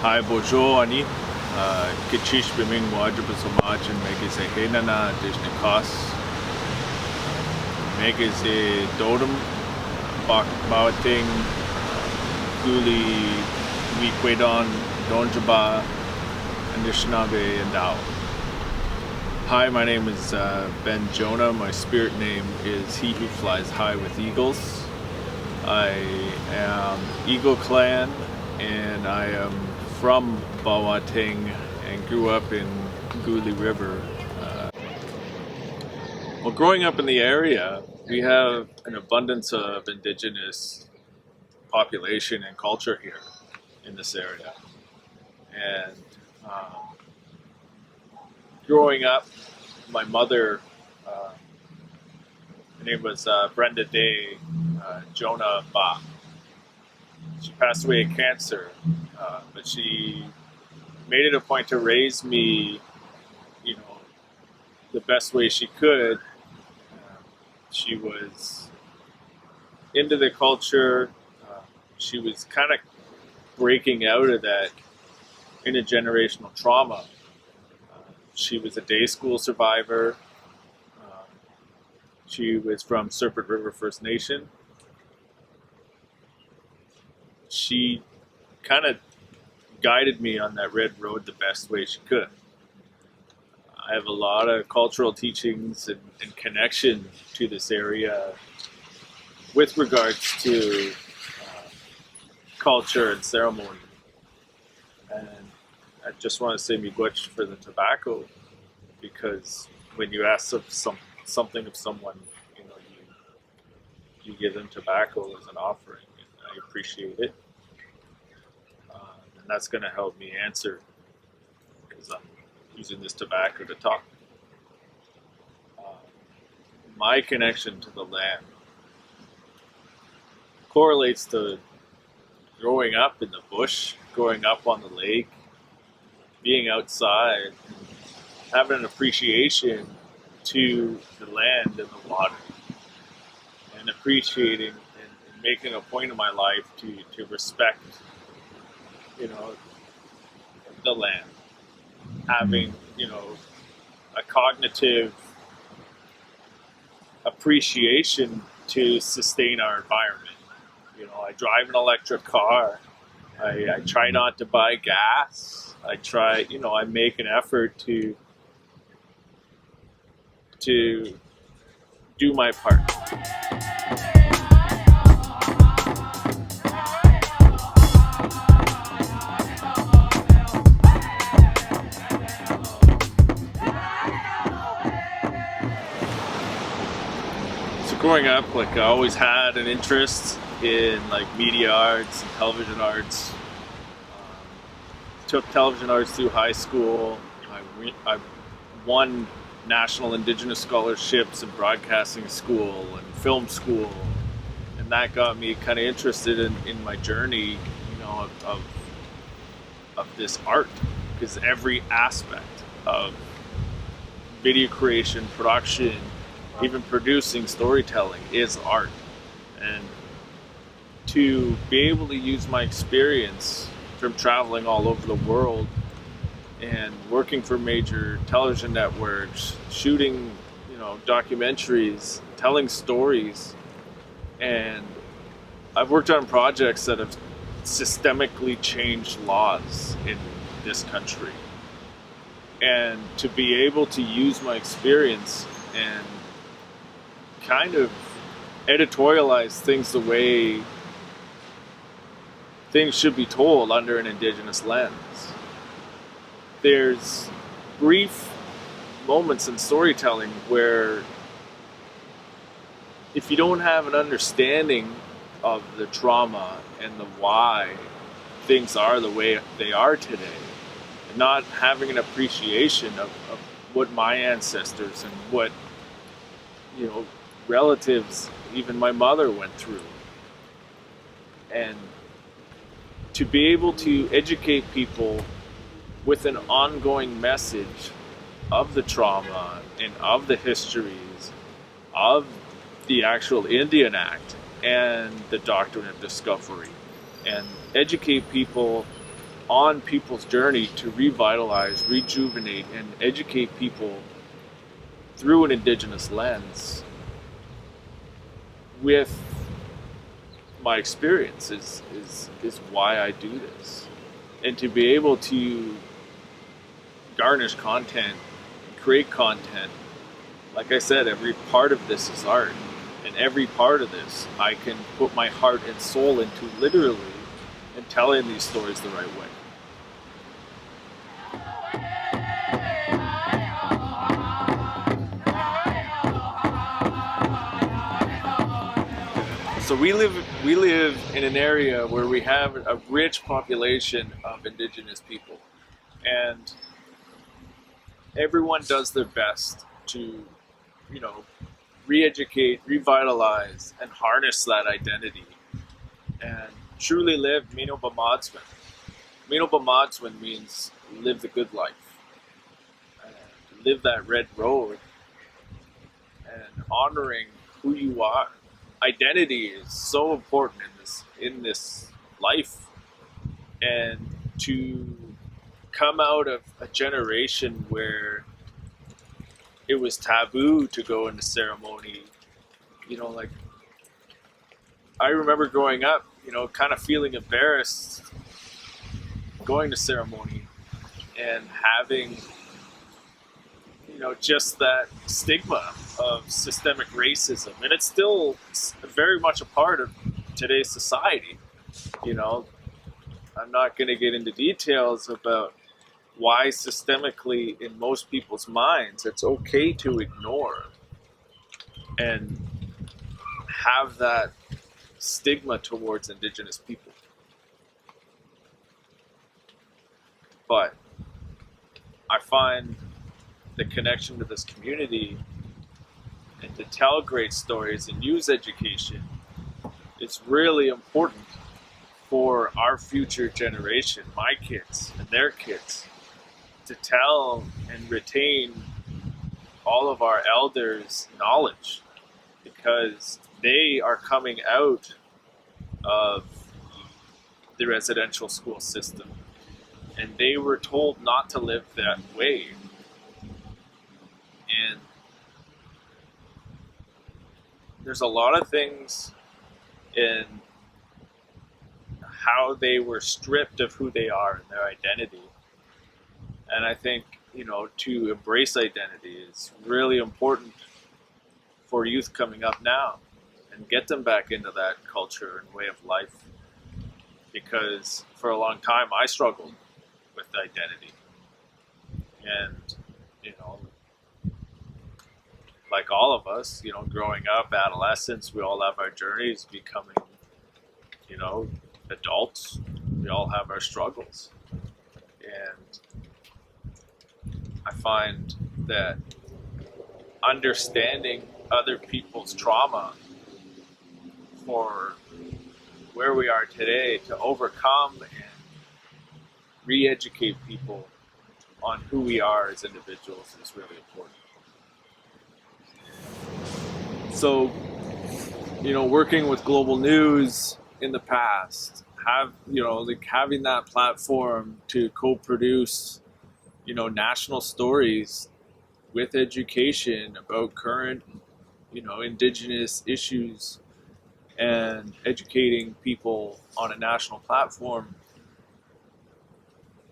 Hi, bonjour, Ani. Kichish biming wajib samaj and make is a henana dishnikas. Make is a dodum, bawating, guli, Miigwetch Donjaba, and Anishinaabe and Dao. Hi, my name is Ben Jonah. My spirit name is He Who Flies High with Eagles. I am Eagle Clan, and I am from Bawating and grew up in Guli River. Well, growing up in the area, we have an abundance of indigenous population and culture here in this area. And growing up, my mother, her name was Brenda Day Jonah Ba. She passed away of cancer, but she made it a point to raise me, the best way she could. She was into the culture. She was kind of breaking out of that intergenerational trauma. She was a day school survivor. She was from Serpent River First Nation. She kind of guided me on that red road the best way she could. I have a lot of cultural teachings and connection to this area with regards to culture and ceremony. And I just want to say Miigwetch for the tobacco, because when you ask something of someone, you give them tobacco as an offering, and I appreciate it. And that's going to help me answer, because I'm using this tobacco to talk. My connection to the land correlates to growing up in the bush, growing up on the lake, being outside, having an appreciation to the land and the water, and appreciating and making a point of my life to respect, the land. Having, a cognitive appreciation to sustain our environment. I drive an electric car. I try not to buy gas. I make an effort to do my part. So growing up, I always had an interest in media arts and television arts. Took television arts through high school. I won National Indigenous scholarships in broadcasting school and film school, and that got me kind of interested in my journey, of this art, because every aspect of video creation, production, even producing, storytelling is art. And to be able to use my experience from traveling all over the world and working for major television networks, shooting, documentaries, telling stories, and I've worked on projects that have systemically changed laws in this country. And to be able to use my experience and kind of editorialize things the way things should be told under an Indigenous lens. There's brief moments in storytelling where if you don't have an understanding of the trauma and the why things are the way they are today, and not having an appreciation of what my ancestors and what relatives, even my mother, went through, and to be able to educate people with an ongoing message of the trauma and of the histories of the actual Indian Act and the Doctrine of Discovery, and educate people on people's journey to revitalize, rejuvenate, and educate people through an Indigenous lens with my experience is why I do this. And to be able to garnish content, create content, like I said, every part of this is art. And every part of this, I can put my heart and soul into literally and telling these stories the right way. So we live in an area where we have a rich population of Indigenous people, and everyone does their best to, re-educate, revitalize, and harness that identity, and truly live Mino Bamadswin. Mino Bamadswin means live the good life, and live that red road, and honoring who you are. Identity is so important in this life, and to come out of a generation where it was taboo to go into ceremony, I remember growing up, kind of feeling embarrassed going to ceremony and having just that stigma of systemic racism. And it's still very much a part of today's society. I'm not going to get into details about why systemically in most people's minds it's okay to ignore and have that stigma towards Indigenous people. But I find the connection to this community and to tell great stories and use education is really important for our future generation, my kids and their kids, to tell and retain all of our elders' knowledge, because they are coming out of the residential school system and they were told not to live that way. And there's a lot of things in how they were stripped of who they are and their identity. And I think, to embrace identity is really important for youth coming up now and get them back into that culture and way of life. Because for a long time I struggled with identity. And, like all of us, growing up, adolescents, we all have our journeys becoming, adults. We all have our struggles. And I find that understanding other people's trauma for where we are today to overcome and re-educate people on who we are as individuals is really important. So, working with Global News in the past, having that platform to co-produce, national stories with education about current, Indigenous issues and educating people on a national platform.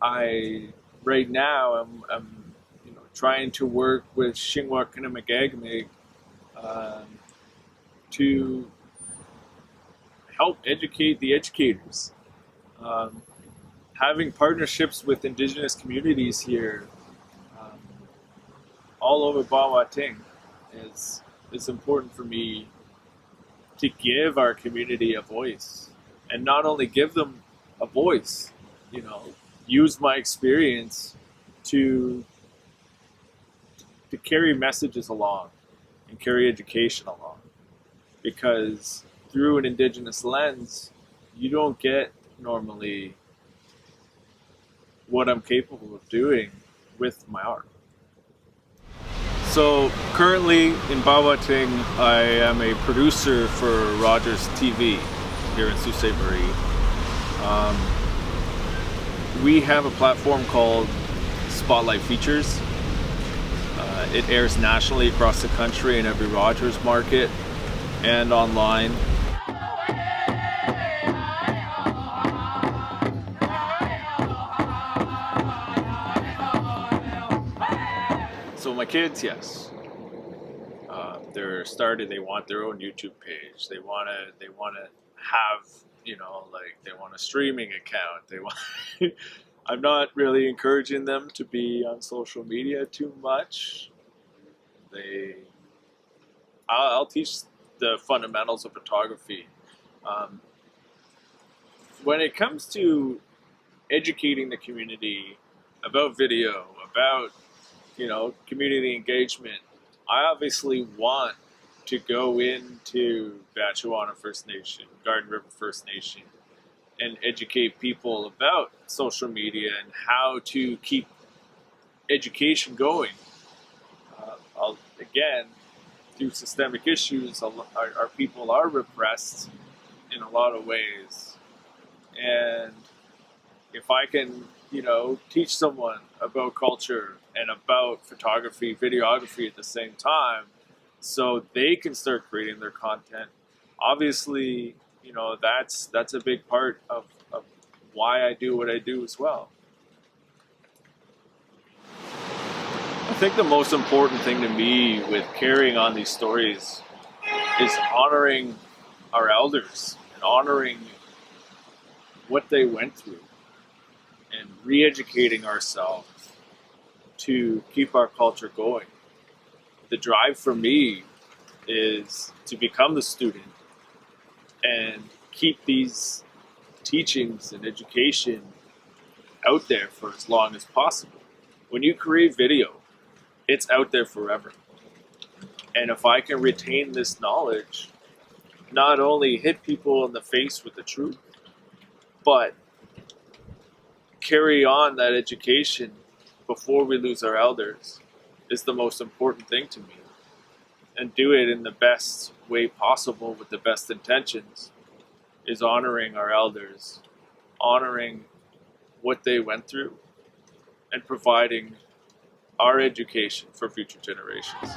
Right now, I'm trying to work with Miigwetch Ben to help educate the educators. Having partnerships with Indigenous communities here all over Bawating is important for me to give our community a voice, and not only give them a voice, use my experience to carry messages along and carry education along. Because through an Indigenous lens, you don't get normally what I'm capable of doing with my art. So currently in Bawating, I am a producer for Rogers TV here in Sault Ste. Marie. We have a platform called Spotlight Features. It airs nationally across the country in every Rogers market and online. So my kids, yes, they want their own YouTube page. They want to have, they want a streaming account. They want. I'm not really encouraging them to be on social media too much. I'll teach the fundamentals of photography. When it comes to educating the community about video, about community engagement, I obviously want to go into Bawating First Nation, Garden River First Nation, and educate people about social media and how to keep education going. Again, through systemic issues, our people are repressed in a lot of ways. And if I can, teach someone about culture and about photography, videography at the same time, so they can start creating their content, obviously, that's a big part of why I do what I do as well. I think the most important thing to me with carrying on these stories is honoring our elders and honoring what they went through and re-educating ourselves to keep our culture going. The drive for me is to become the student and keep these teachings and education out there for as long as possible. When you create video, it's out there forever. And if I can retain this knowledge, not only hit people in the face with the truth, but carry on that education before we lose our elders is the most important thing to me. And do it in the best way possible with the best intentions is honoring our elders, honoring what they went through, and providing our education for future generations.